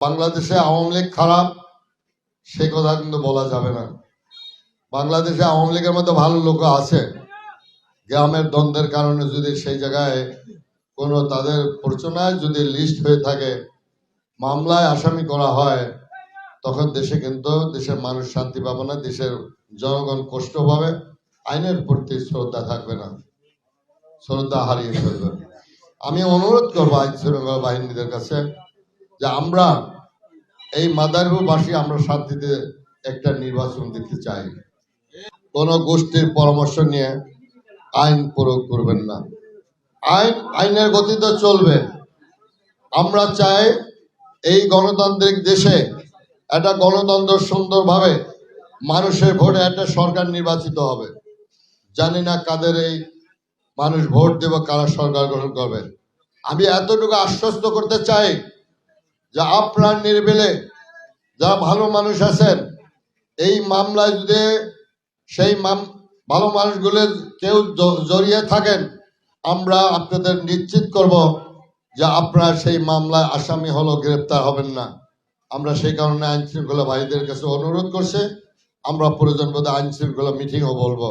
বাংলাদেশে আওয়ামী লীগ খারাপ সে কথা কিন্তু বলা যাবে না। বাংলাদেশে আওয়ামী লীগের মধ্যে ভালো লোক আছে, গ্রামের দ্বন্দ্বের কারণে যদি সেই জায়গায় কোনো তাদের প্রচনায় যদি লিস্ট হয়ে থাকে, মামলায় আসামি করা হয়, তখন দেশে কিন্তু দেশের মানুষ শান্তি পাবে না, দেশের জনগণ কষ্ট পাবে, আইনের প্রতি শ্রদ্ধা থাকবে না, শ্রদ্ধা হারিয়ে ফেলবে। আমি অনুরোধ করবো আইন শৃঙ্খলা বাহিনীদের কাছে যে আমরা এই মাদারীপুরবাসী আমরা শান্তিতে একটা নির্বাচন দিতে চাই। কোন গোষ্ঠীর পরামর্শ নিয়ে আইন প্রয়োগ করবেন না। আইনের গতিতে চলবে। আমরা চাই এই গণতান্ত্রিক দেশে একটা গণতন্ত্র সুন্দরভাবে মানুষের ভোটে একটা সরকার নির্বাচিত হবে। জানি না কাদের এই মানুষ ভোট দেবে, কারা সরকার গঠন করবে। আমি এতটুকু আশ্বস্ত করতে চাই যে আপনার নির্বিলে যারা ভালো মানুষ আছেন, এই মামলায় যদি সেই ভালো মানুষগুলো কেউ জড়িয়ে থাকেন, আমরা আপনাদের নিশ্চিত করব যে আপনারা সেই মামলায় আসামি হলো গ্রেপ্তার হবেন না। আমরা সেই কারণে আইন শৃঙ্খলা বাহিনীদের কাছে অনুরোধ করছি, আমরা প্রয়োজন বোধে আইন শৃঙ্খলা মিটিংও বলবো।